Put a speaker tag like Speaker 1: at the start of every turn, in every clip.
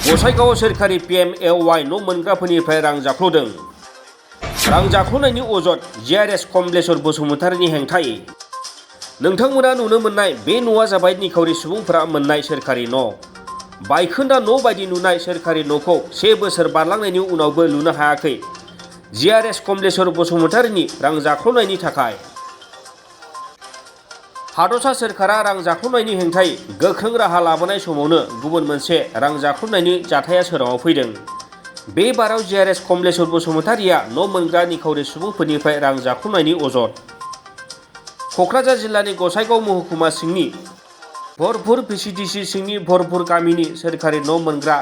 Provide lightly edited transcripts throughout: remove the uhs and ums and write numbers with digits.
Speaker 1: गसाइगाव सोरखारि PMAY न' मोनग्राफोरनिफ्राय रां जाख्ल'दों। रां जाख्ल'नायनि अजद GRS कमलेश्वर बसुमतारीनि हेंथायै। नोंथांमोना नुनो मोननाय बे न'आ जाबाय निखावरि सुबुंफोरा मोननाय सोरखारि न'। बायखोन्दा न' बायदि नुनाय सोरखारि न'खौ 1 बोसोर बारलांनायनि उनावबो लुनो हायाखै GRS कमलेश्वर बसुमतारीनि रां जाख्ल'नायनि थाखाय। हादरसा सोरखारा रां जाख्ल'नायनि हेंथायै गोख्रों राहा लाबोनाय समावनो गुबुन मोनसे रां जाख्ल'नायनि जाथाया सोराङाव फैदों। बे बाराव GRS कमलेश्वर बसुमतारीया न' मोनग्रा निखावरि सुबुंफोरनिफ्राय रां जाख्ल'नायनि अजद। क'क्राझार जिल्लानि गसाइगाव महकुमा सिंनि भरपुर VCDC सिंनि भरपुर गामिनि सोरखारि न' मोनग्रा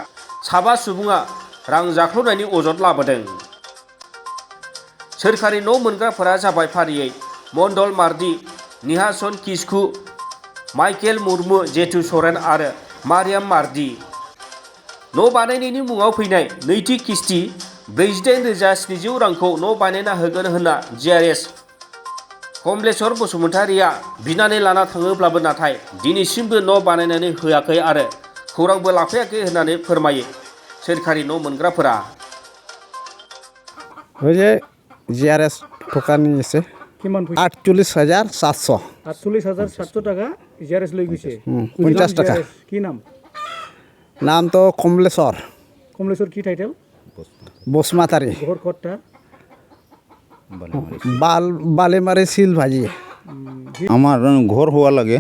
Speaker 1: 7 सुबुङा रां जाख्ल'नायनि अजद लाबोदों। सोरखारि न' मोनग्राफोरा जाबाय फारियै मण्डल मार्दि, निहासन किस्कु, माइकेल मुर्मु, जेतु सरेन आरो मारियाम मार्दि। न' बानायनायनि मुङाव फैनाय नैथि किस्ति 48,700 रांखौ न' बानायना होगोन होनना GRS कमलेश्वर बसुमतारीया बिनानै लाना थाङोब्लाबो नाथाय दिनैसिमबो न' बानायनानै होआखै आरो खौरांबो लाफायाखै होननानै फोरमायो सोरखारि न' मोनग्राफोरा।
Speaker 2: GRS ठकानि एसे 48,700
Speaker 3: 48,700 টাকা GRS লৈ গৈছে।
Speaker 2: 50 টাকা।
Speaker 3: কি নাম?
Speaker 2: नाम तो कमलेश्वर
Speaker 3: কি টাইটেল?
Speaker 2: बसुमतारी।
Speaker 3: ঘর কতটা?
Speaker 2: বালিমারি শিল ভাজি।
Speaker 4: আমার ঘর হওয়া লাগে।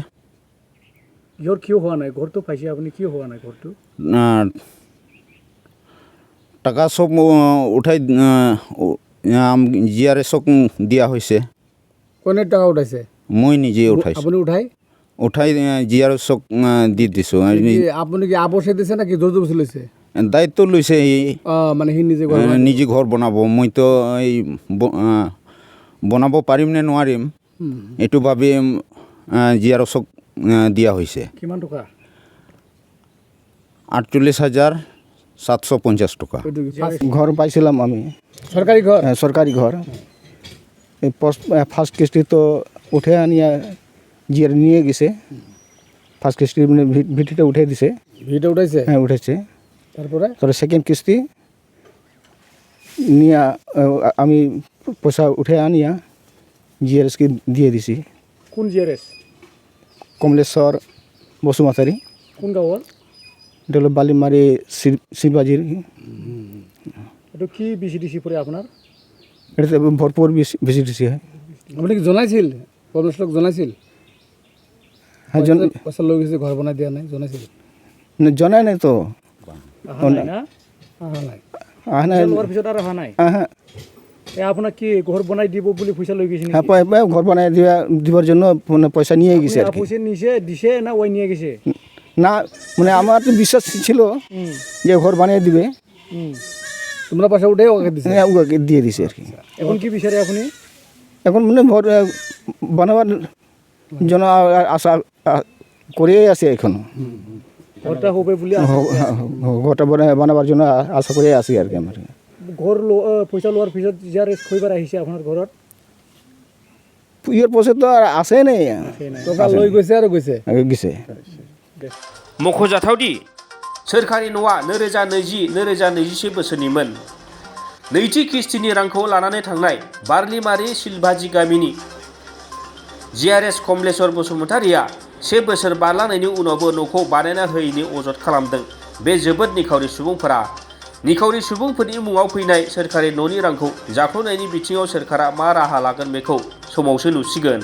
Speaker 3: ঘর কিয় হোৱা নাই? ঘৰটো পাইছে আপুনি, কিয় হোৱা নাই ঘৰটো?
Speaker 4: টাকা সব উঠাই GRSক দিয়া হয়েছে।
Speaker 3: কোনে টাকা উঠাইছে?
Speaker 4: মই নিজে উঠাইছো।
Speaker 3: আপুনি
Speaker 4: উঠাই GRSক দি দিছো।
Speaker 3: আপুনি কি আবশ্যে দিছে নাকি জোৰ জবৰদস্তি লৈছে?
Speaker 4: দায়িত্ব লৈছে
Speaker 3: মানে সি
Speaker 4: নিজে ঘৰ বনাব। মইতো এই বনাব পাৰিম নে নোৱাৰিম এইটো ভাবি GRSক দিয়া হৈছে।
Speaker 3: কিমান টকা?
Speaker 4: 48,750 টাকা।
Speaker 2: ঘর পাইছিলাম আমি,
Speaker 3: সরকারি ঘর?
Speaker 2: সরকারি ঘর। এই ফার্স্ট কিস্তি তো উঠে আনিয়া জিয়ার নিয়ে গেছে। ফার্স্ট কিস্তি মানে ভিটিটা উঠে দিছে।
Speaker 3: ভিটা উঠাইছে?
Speaker 2: হ্যাঁ উঠেছে।
Speaker 3: তারপরে
Speaker 2: সেকেন্ড কিস্তি নিয়ে আমি পয়সা উঠে আনিয়া GRSকে দিয়ে দিছি।
Speaker 3: কোন GRS?
Speaker 2: কমলেশ্বর বসুমতারি।
Speaker 3: কোন গাঁৱৰ?
Speaker 2: এটা হলো বালিমারি শিলবাজির।
Speaker 3: এইটো কি VCDC পৰে আপোনাৰ?
Speaker 2: এটা ভরপুর VCDC হয়।
Speaker 3: আপুনি কি জনাইছিল? কমলেশ্বৰক জনাইছিল?
Speaker 2: হ্যাঁ
Speaker 3: পইচা লৈ গৈছে, ঘৰ বনাই দিয়া নাই, জনাইছিল?
Speaker 2: জনাই নাই তো।
Speaker 3: অহা নাই। লোৱাৰ পিছত আৰু অহা নাই? আপোনাক কি ঘৰ বনাই দিব বুলি পইচা লৈ গৈছে নেকি?
Speaker 2: হ্যাঁ ঘর বানাই দিবার জন্য পয়সা নিয়ে গেছে আর কি।
Speaker 3: পয়সা দিছে না ওই নিয়ে গেছে?
Speaker 2: না মানে আমার তো বিশ্বাস ছিল যে ঘর বানিয়ে দিবে।
Speaker 3: তোমরা পয়সা উঠে ওকে দিছে?
Speaker 2: হ্যাঁ ওকে দিয়ে দিছে আর কি।
Speaker 3: এখন কি বিচারে আপনি?
Speaker 2: এখন মানে ঘর বানাবার জন্য আশা করে আছে এখনো।
Speaker 3: ঘরটা হবে বলে
Speaker 2: ঘরটা বানাবার জন্য আশা করে আছি আর কি। আমার
Speaker 3: ঘর পয়সা লোৱাৰ পিছত GRS খৈবাৰ আহিছে আপোনাৰ ঘৰত?
Speaker 2: ইয়ার পয়সা তো আর আসে নাই।
Speaker 3: টকা লৈ গৈছে আৰু গৈছে?
Speaker 2: গেছে।
Speaker 1: मख'जाथावदि सोरखारि न'आ 2020-2021 बोसोरनिमोन। नैथि किस्तिनि रांखौ लानानै थांनाय बारलिमारि सिलभाजि गामिनि GRS कमलेश्वर बसुमतारीया 1 बोसोर बारलांनायनि उनावबो न'खौ बानायना होयैनि अजद खालामदों बे जोबोद निखावरि सुबुंफोरा। निखावरि सुबुंफोरनि मुङाव फैनाय सोरखारि न'नि रांखौ जाख्ल'नायनि बिथिङाव सोरखारा मा राहा लागोन बेखौ समावसो नुसिगोन।